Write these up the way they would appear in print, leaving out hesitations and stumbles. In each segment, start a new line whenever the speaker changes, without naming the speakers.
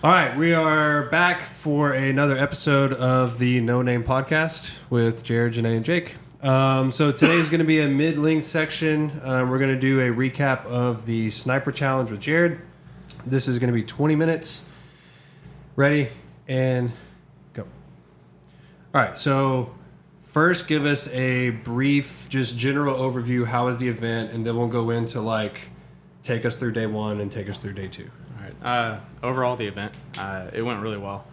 All right, we are back for another episode of the No Name Podcast with Jared, Jenay, and Jake. So today is going to be a mid-length section. We're going to do a recap of the Sniper Challenge with Jared. This is going to be 20 minutes. Ready, and go. All right, so first give us a brief, just general overview. How was the event? And then we'll go into take us through day one and take us through day two.
All right. Overall, the event, it went really well.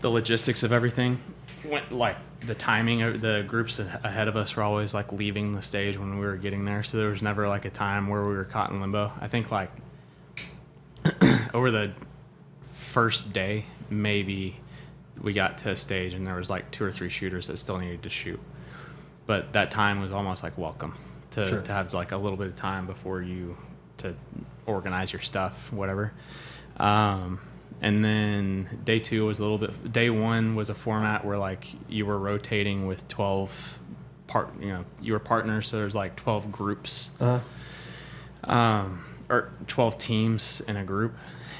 The logistics of everything went the timing of the groups ahead of us were always leaving the stage when we were getting there. So there was never a time where we were caught in limbo. I think over the first day, maybe we got to a stage and there was 2 or 3 shooters that still needed to shoot. But that time was almost welcome to have a little bit of time before you to organize your stuff, whatever. And then day 2 was day 1 was a format where you were rotating with 12 you were partners. So there's 12 groups, or 12 teams in a group.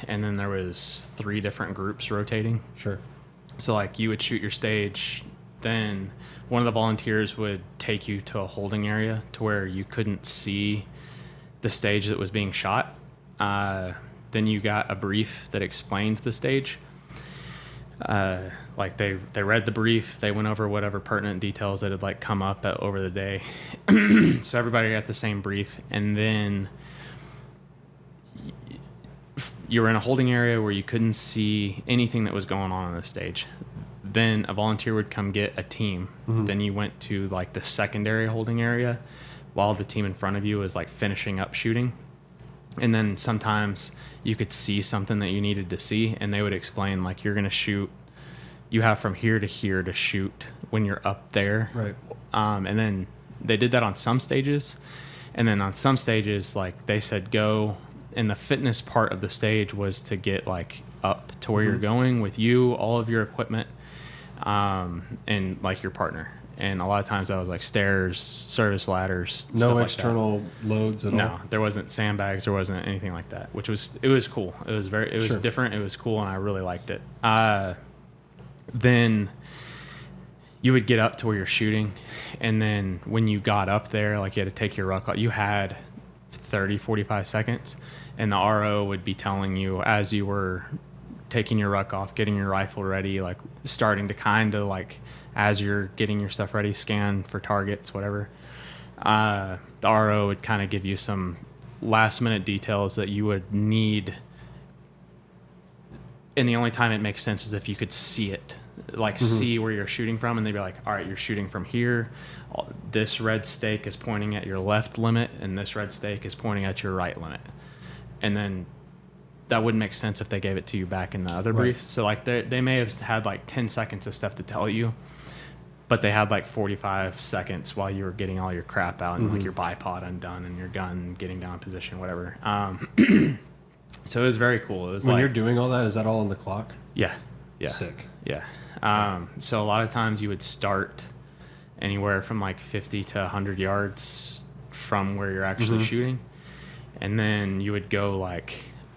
And then there was 3 different groups rotating.
Sure.
So you would shoot your stage, then one of the volunteers would take you to a holding area to where you couldn't see the stage that was being shot. Then you got a brief that explained the stage. They read the brief, they went over whatever pertinent details that had come up over the day. So everybody got the same brief, and then you were in a holding area where you couldn't see anything that was going on the stage. Then a volunteer would come get a team. Mm-hmm. Then you went to the secondary holding area while the team in front of you was finishing up shooting. And then sometimes you could see something that you needed to see, and they would explain you're going to shoot, you have from here to here to shoot when you're up there.
Right.
And then they did that on some stages. And then on some stages, they said go, and the fitness part of the stage was to get up to where you're going with you, all of your equipment, and your partner. And a lot of times that was stairs, service ladders.
No external loads at all?
No, there wasn't sandbags. There wasn't anything like that, it was cool. It was different. It was cool, and I really liked it. Then you would get up to where you're shooting, and then when you got up there, you had to take your ruck off. You had 30, 45 seconds, and the RO would be telling you as you were taking your ruck off, getting your rifle ready, starting to kind of as you're getting your stuff ready, scan for targets, whatever. The RO would kind of give you some last minute details that you would need. And the only time it makes sense is if you could see it, see where you're shooting from. And they'd be all right, you're shooting from here. This red stake is pointing at your left limit, and this red stake is pointing at your right limit. And then that wouldn't make sense if they gave it to you back in the other brief. So they may have had 10 seconds of stuff to tell you, but they had 45 seconds while you were getting all your crap out and your bipod undone and your gun getting down in position, whatever. So it was very cool. It was
when you're doing all that, is that all on the clock?
Yeah.
Sick.
Yeah. So a lot of times you would start anywhere from 50 to 100 yards from where you're actually shooting, and then you would go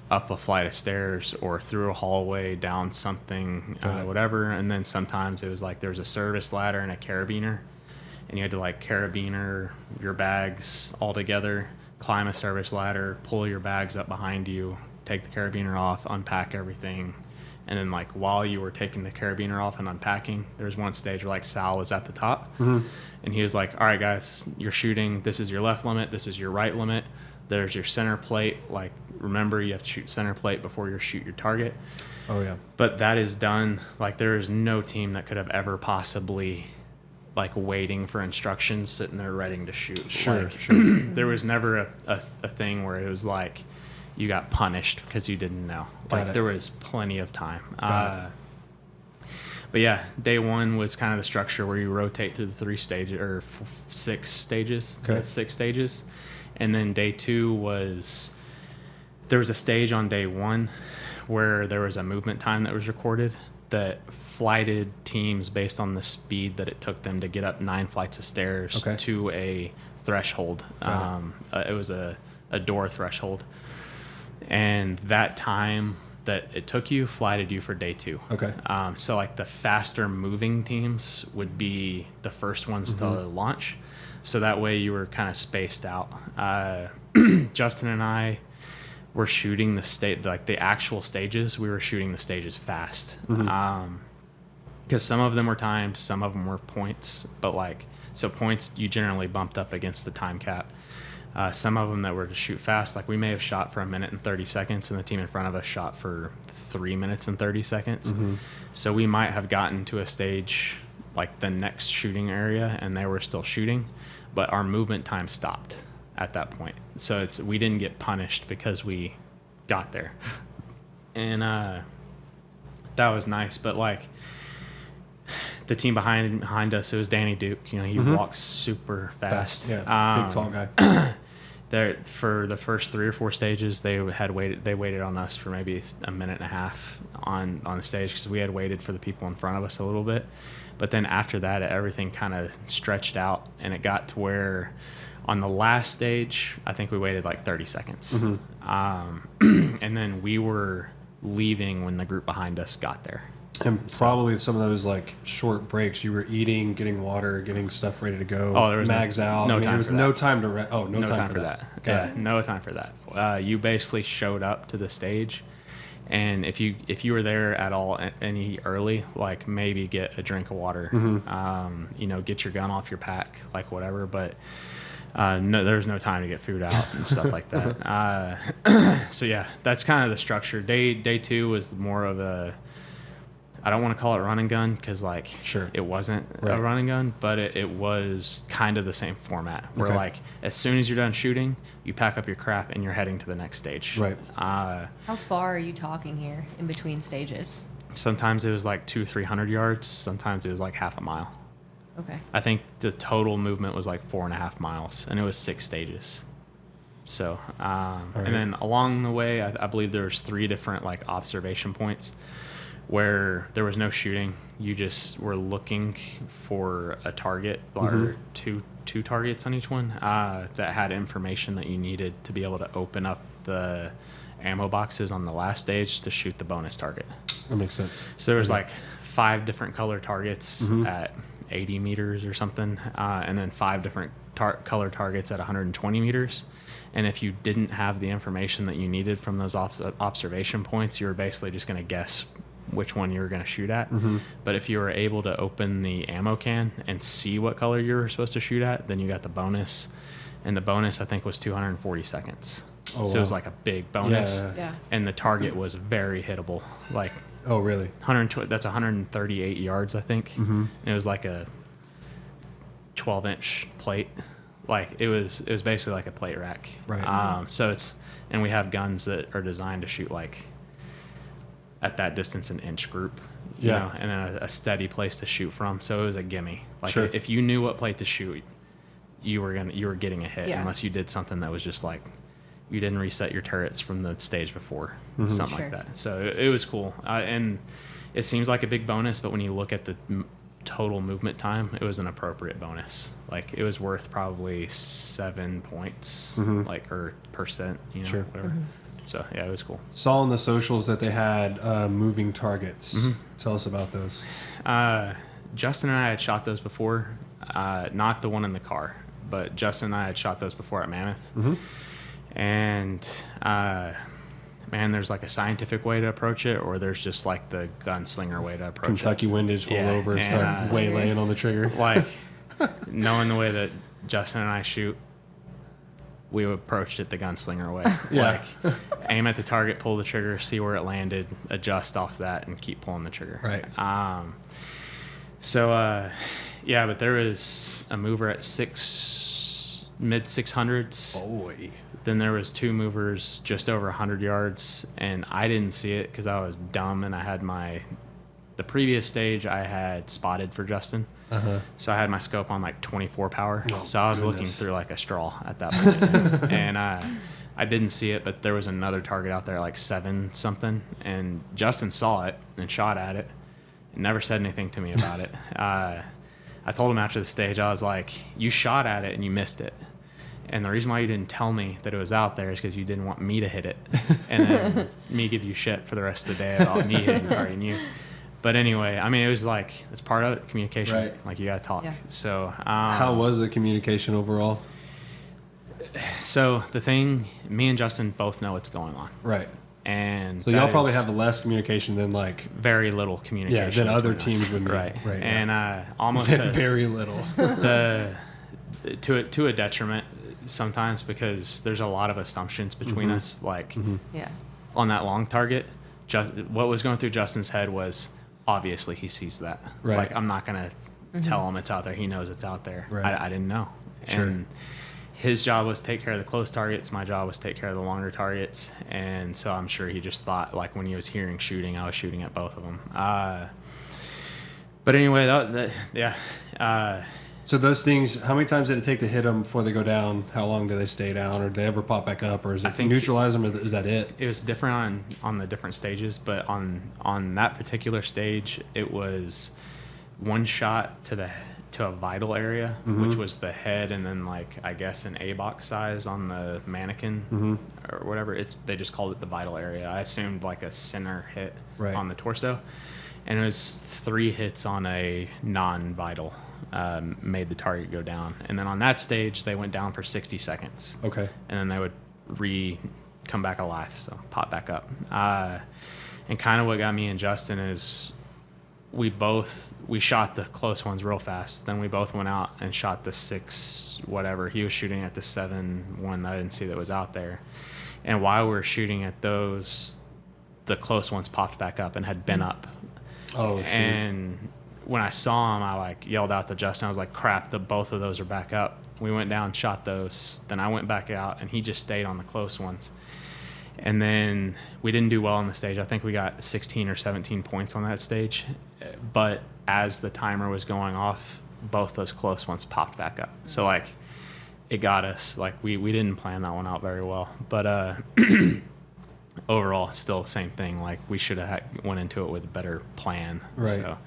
up a flight of stairs or through a hallway, down something, whatever. And then sometimes it was there was a service ladder and a carabiner, and you had to carabiner your bags all together, climb a service ladder, pull your bags up behind you, take the carabiner off, unpack everything. And then while you were taking the carabiner off and unpacking, there was one stage where Sal was at the top, and he was all right, guys, you're shooting. This is your left limit. This is your right limit. There's your center plate. Remember, you have to shoot center plate before you shoot your target.
Oh, yeah.
But that is done. There is no team that could have ever possibly, waiting for instructions, sitting there ready to shoot.
Sure.
There was never a thing where it was you got punished because you didn't know. There was plenty of time. But yeah, day 1 was kind of the structure where you rotate through the 3 stages or 6 stages.
Okay.
6 stages. And then day 2 was, there was a stage on day 1 where there was a movement time that was recorded that flighted teams based on the speed that it took them to get up 9 flights of stairs to a threshold. It was a door threshold. And that time that it took you flighted you for day 2.
Okay.
So like the faster moving teams would be the first ones to launch. So that way you were kind of spaced out. Justin and I were shooting the actual stages. We were shooting the stages fast. Because some of them were timed, some of them were points, but so points you generally bumped up against the time cap. Some of them that were to shoot fast, like we may have shot for 1 minute and 30 seconds, and the team in front of us shot for 3 minutes and 30 seconds. So we might have gotten to a stage like the next shooting area, and they were still shooting, but our movement time stopped at that point. So we didn't get punished because we got there, and that was nice. But like the team behind us, it was Danny Duke. He walks super fast.
Yeah, big tall guy.
There for the first 3 or 4 stages, they waited on us for maybe a minute and a half on the stage because we had waited for the people in front of us a little bit. But then after that, everything kind of stretched out, and it got to where on the last stage, I think we waited like 30 seconds. And then we were leaving when the group behind us got there.
And probably some of those like short breaks, you were eating, getting water, getting stuff ready to go.
Oh, there was
mags out.
No
there
time
was
for
no
that.
time to rest. Oh, no time for that.
Yeah, no time for that. You basically showed up to the stage, and if you were there at all any early, like maybe get a drink of water, get your gun off your pack, like whatever. But no, there's no time to get food out and stuff like that. So yeah, that's kind of the structure. Day 2 was more of a, I don't want to call it run and gun because it wasn't a run and gun, but it was kind of the same format where like as soon as you're done shooting, you pack up your crap and you're heading to the next stage.
Right.
How far are you talking here in between stages?
Sometimes it was like 200-300 yards. Sometimes it was like half a mile.
Okay.
I think the total movement was like 4.5 miles, and it was 6 stages. So, and then along the way, I believe there was 3 different like observation points where there was no shooting. You just were looking for a target or two targets on each one that had information that you needed to be able to open up the ammo boxes on the last stage to shoot the bonus target.
That makes sense.
So there was like 5 different color targets at 80 meters or something, and then 5 different color targets at 120 meters. And if you didn't have the information that you needed from those observation points, you were basically just going to guess which one you were going to shoot at. But if you were able to open the ammo can and see what color you were supposed to shoot at, then you got the bonus. And the bonus, I think, was 240 seconds.
Oh,
so it was like a big bonus.
Yeah.
And the target was very hittable. Like,
oh, really?
120, that's 138 yards, I think. And it was like a 12-inch plate. Like it was basically like a plate rack.
Right.
So and we have guns that are designed to shoot like at that distance an inch group, you know, and then a steady place to shoot from. So it was a gimme. Like if you knew what plate to shoot, you were getting a hit unless you did something that was just like you didn't reset your turrets from the stage before, something like that. So it was cool. And it seems like a big bonus, but when you look at the total movement time, it was an appropriate bonus. Like it was worth probably 7 points, like or percent, whatever. So yeah, it was cool.
Saw on the socials that they had moving targets. Tell us about those.
Justin and I had shot those before, not the one in the car, but Justin and I had shot those before at Mammoth. And man, there's like a scientific way to approach it, or there's just like the gunslinger way to approach
Kentucky
it.
windage, pull over and start waylaying on the trigger.
Like knowing the way that Justin and I shoot, we approached it the gunslinger way. Like aim at the target, pull the trigger, see where it landed, adjust off that, and keep pulling the trigger.
Right.
But there was a mover at mid 600s.
Boy.
Then there was 2 movers just over 100 yards, and I didn't see it because I was dumb, and I had the previous stage I had spotted for Justin. So I had my scope on like 24 power. So I was looking through like a straw at that point. And I didn't see it, but there was another target out there like 7 something, and Justin saw it and shot at it and never said anything to me about it. I told him after the stage, I was like, you shot at it and you missed it. And the reason why you didn't tell me that it was out there is because you didn't want me to hit it, and then me give you shit for the rest of the day about me hitting the target and you. But anyway, I mean, it was like, it's part of it, communication.
Right.
Like, you got to talk.
Yeah.
So,
How was the communication overall?
So the thing, me and Justin both know what's going on.
Right.
And
So y'all probably have less communication than like
very little communication.
than other
between us.
teams would need.
Right.
Right.
And almost
very little.
to a detriment sometimes, because there's a lot of assumptions between us. Like
Yeah.
on that long target, what was going through Justin's head was, obviously he sees that.
Right.
Like, I'm not gonna tell him it's out there. He knows it's out there.
Right.
I didn't know.
Sure.
And his job was to take care of the close targets. My job was to take care of the longer targets. And so I'm sure he just thought, like, when he was hearing shooting, I was shooting at both of them. But anyway,
So those things, how many times did it take to hit them before they go down? How long do they stay down, or do they ever pop back up, or is it neutralize them, or is that it?
It was different on the different stages, but on that particular stage, it was one shot to a vital area, which was the head, and then, like, I guess an A box size on the mannequin or whatever. They just called it the vital area. I assumed like a center hit on the torso, and it was 3 hits on a non-vital. Made the target go down, and then on that stage they went down for 60 seconds.
Okay.
And then they would come back alive, so pop back up. And kind of what got me and Justin is we shot the close ones real fast. Then we both went out and shot the 6 whatever. He was shooting at the 7 one that I didn't see that was out there. And while we were shooting at those, the close ones popped back up and had been up.
Oh, shoot.
And when I saw him, I like yelled out to Justin. I was like, crap, both of those are back up. We went down, shot those. Then I went back out, and he just stayed on the close ones. And then we didn't do well on the stage. I think we got 16 or 17 points on that stage. But as the timer was going off, both those close ones popped back up. So, like, it got us. Like, we didn't plan that one out very well. But overall, still the same thing. Like, we should have went into it with a better plan.
Right.
So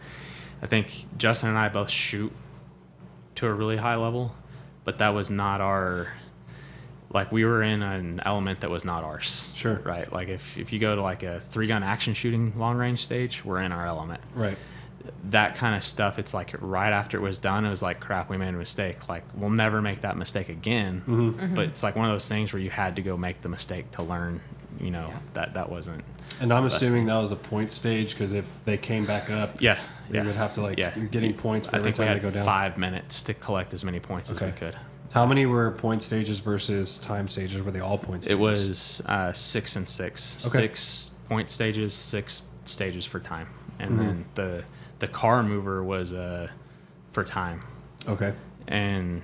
I think Justin and I both shoot to a really high level, but that was not our, like, we were in an element that was not ours.
Sure.
Right? Like, if you go to like a 3-gun action shooting long range stage, we're in our element.
Right.
That kind of stuff, it's like right after it was done, it was like, crap, we made a mistake. Like, we'll never make that mistake again. But it's like one of those things where you had to go make the mistake to learn, that wasn't.
And I'm assuming that was a point stage, because if they came back up, they would have to, like, getting points for every time they go down.
5 minutes to collect as many points as we could.
How many were point stages versus time stages? Were they all point stages?
It was 6 and 6.
Okay.
6 point stages, 6 stages for time. And then the car mover was for time.
Okay.
And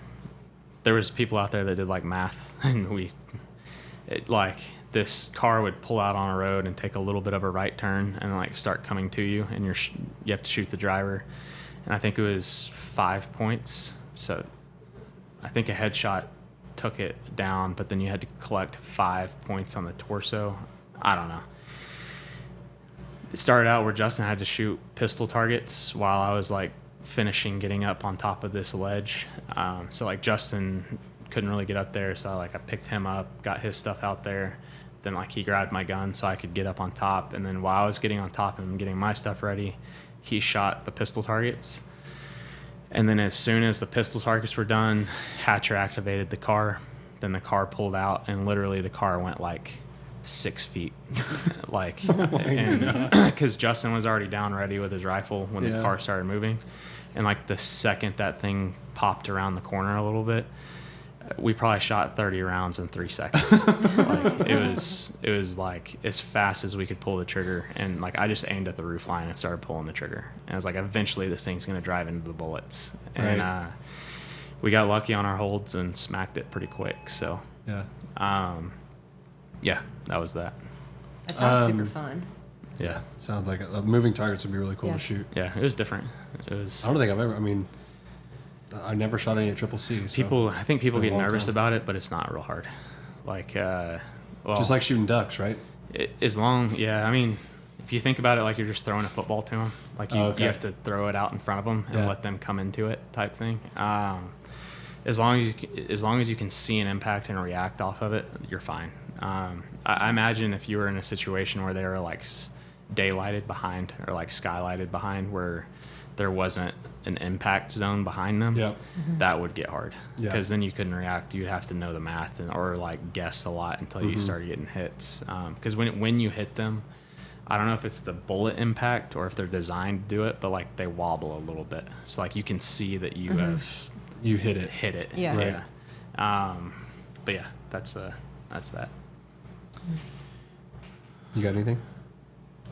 there was people out there that did like math, and like this car would pull out on a road and take a little bit of a right turn and like start coming to you, and you have to shoot the driver. And I think it was 5 points. So I think a headshot took it down, but then you had to collect 5 points on the torso. I don't know. It started out where Justin had to shoot pistol targets while I was like finishing getting up on top of this ledge. So like Justin couldn't really get up there, so I picked him up, got his stuff out there. Then like he grabbed my gun so I could get up on top. And then while I was getting on top and getting my stuff ready, he shot the pistol targets. And then as soon as the pistol targets were done, Hatcher activated the car. Then the car pulled out, and literally the car went like 6 feet. Like, because Justin was already down ready with his rifle when the car started moving. And like the second that thing popped around the corner a little bit, we probably shot 30 rounds in 3 seconds. Like it was like as fast as we could pull the trigger, and like I just aimed at the roof line and started pulling the trigger, and I was like, eventually this thing's gonna drive into the bullets. And we got lucky on our holds and smacked it pretty quick. So that was that.
That sounds super fun.
Yeah,
sounds like moving targets would be really cool to shoot.
Yeah, it was different. It was.
I don't think I've ever. I mean, I never shot any at Triple C. So
I think people get nervous about it, but it's not real hard. Like,
just like shooting ducks, right?
I mean, if you think about it, like you're just throwing a football to them. Like you have to throw it out in front of them and let them come into it, type thing. as long as you can see an impact and react off of it, you're fine. I imagine if you were in a situation where they were like daylighted behind or like skylighted behind, where there wasn't an impact zone behind them, that would get hard, because then you couldn't react. You'd have to know the math or like guess a lot until you started getting hits. Because when you hit them, I don't know if it's the bullet impact or if they're designed to do it, but like they wobble a little bit. So like you can see that you have
hit it.
Yeah.
Right.
But yeah, that's that.
You got anything?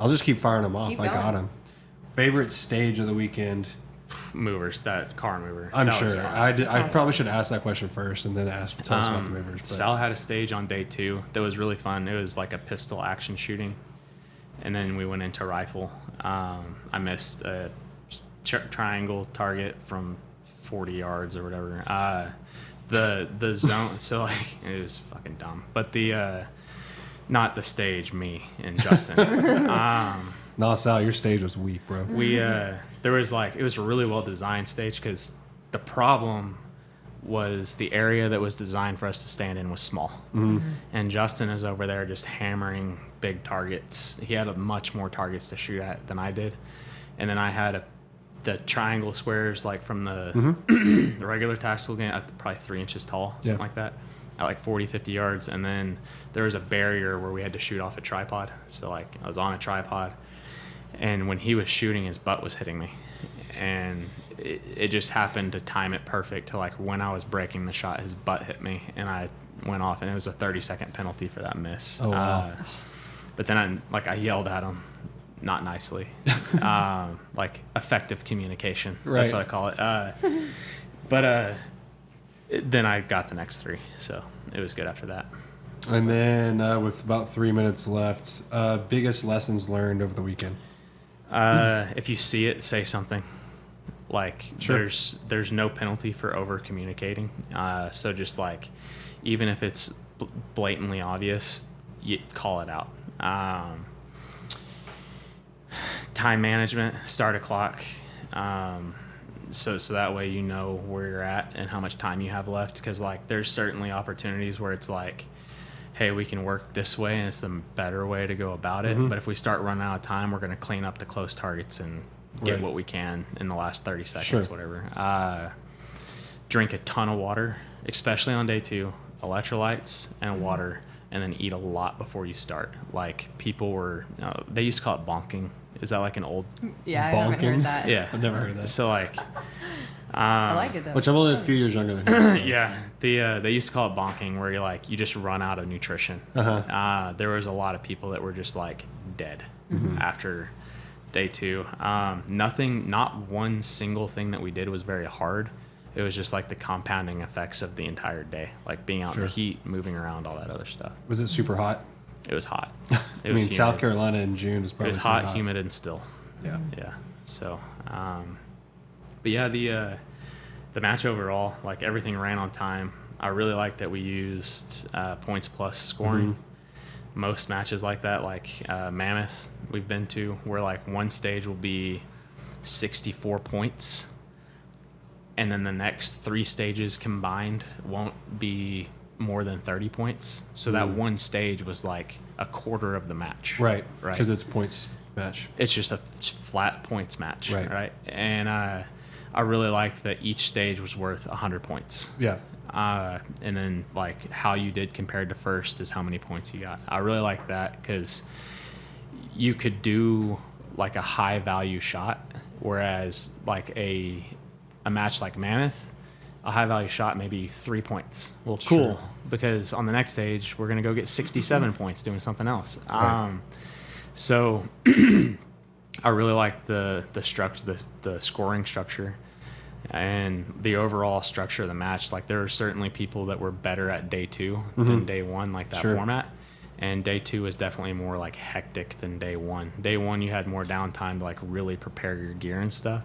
I'll just keep firing them off.
Keep
I got
going.
them. Favorite stage of the weekend?
Movers, that car mover.
I'm
That was
sure.
fun.
I probably should ask that question first and then tell us about the movers. But.
Sal had a stage on day 2 that was really fun. It was like a pistol action shooting, and then we went into rifle. I missed a triangle target from 40 yards or whatever. The zone, so like it was fucking dumb. But the not the stage, me and Justin.
No, Sal, your stage was weak, bro.
We there was like, it was a really well designed stage, because the problem was the area that was designed for us to stand in was small, and Justin is over there just hammering big targets. He had much more targets to shoot at than I did, and then I had the triangle squares like from the the regular tactical game at probably 3 inches tall, something like that, at like 40-50 yards, and then there was a barrier where we had to shoot off a tripod. So like I was on a tripod, and when he was shooting, his butt was hitting me, and it just happened to time it perfect to like when I was breaking the shot, his butt hit me, and I went off, and it was a 30-second penalty for that miss.
Oh, wow.
But then I yelled at him, not nicely, like effective communication.
Right.
That's what I call it. But then I got the next 3, so it was good after that.
And then with about 3 minutes left, biggest lessons learned over the weekend?
If you see it, say something. Like there's no penalty for over communicating. So just like, even if it's blatantly obvious, you call it out. Time management, start a clock. So that way you know where you're at and how much time you have left. Because like there's certainly opportunities where it's like, hey, we can work this way and it's the better way to go about it. But if we start running out of time, we're going to clean up the close targets and get what we can in the last 30 seconds, whatever. Drink a ton of water, especially on day 2, electrolytes and water, and then eat a lot before you start. Like people were, they used to call it bonking. Is that like an old?
Yeah,
bonking?
I haven't heard that.
Yeah.
I've never heard that.
So like,
I like it though.
Which I'm only a few years younger than him. So.
yeah, they used to call it bonking, where you just run out of nutrition. There was a lot of people that were just like dead after day 2. Not one single thing that we did was very hard. It was just like the compounding effects of the entire day, like being out in the heat, moving around, all that other stuff.
Was it super hot?
It was hot.
I mean, South Carolina in June is probably
It was hot, humid, and still.
Yeah.
Yeah. So, but yeah, the match overall, like everything ran on time. I really like that we used points plus scoring. Most matches like that, like Mammoth we've been to, where like one stage will be 64 points, and then the next 3 stages combined won't be more than 30 points. So that one stage was like a quarter of the match.
Right. Because it's points match.
It's just a flat points match.
Right.
And I really liked that each stage was worth 100 points.
Yeah.
And then like how you did compared to first is how many points you got. I really like that, because you could do like a high value shot, whereas like a match like Mammoth, a high value shot maybe 3 points. Well, cool, because on the next stage we're gonna go get 67 points doing something else.
Right.
So I really like the structure, the scoring structure, and the overall structure of the match. Like there are certainly people that were better at day 2 than day 1, like that format. And day 2 was definitely more like hectic than day 1. Day 1 you had more downtime to like really prepare your gear and stuff.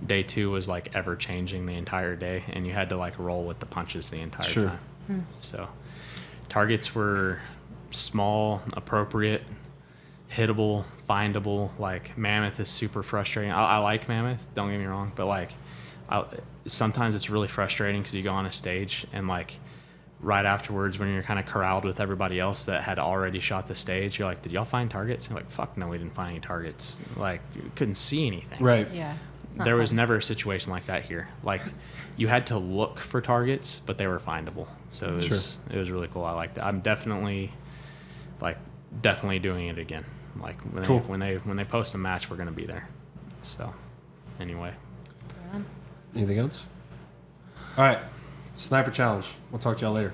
Day 2 was like ever changing the entire day, and you had to like roll with the punches the entire time. So targets were small, appropriate, hittable, findable. Like Mammoth is super frustrating. I like Mammoth, don't get me wrong, but like sometimes it's really frustrating because you go on a stage and like right afterwards when you're kind of corralled with everybody else that had already shot the stage, you're like, did y'all find targets? And you're like, fuck no, we didn't find any targets. Like, you couldn't see anything.
Right.
Yeah. It's not
There was
fun.
never a situation like that here. Like, you had to look for targets, but they were findable. So it was really cool. I liked it. I'm definitely doing it again. Like when they post a match, we're gonna be there. So anyway.
Anything else? All right. Sniper challenge. We'll talk to y'all later.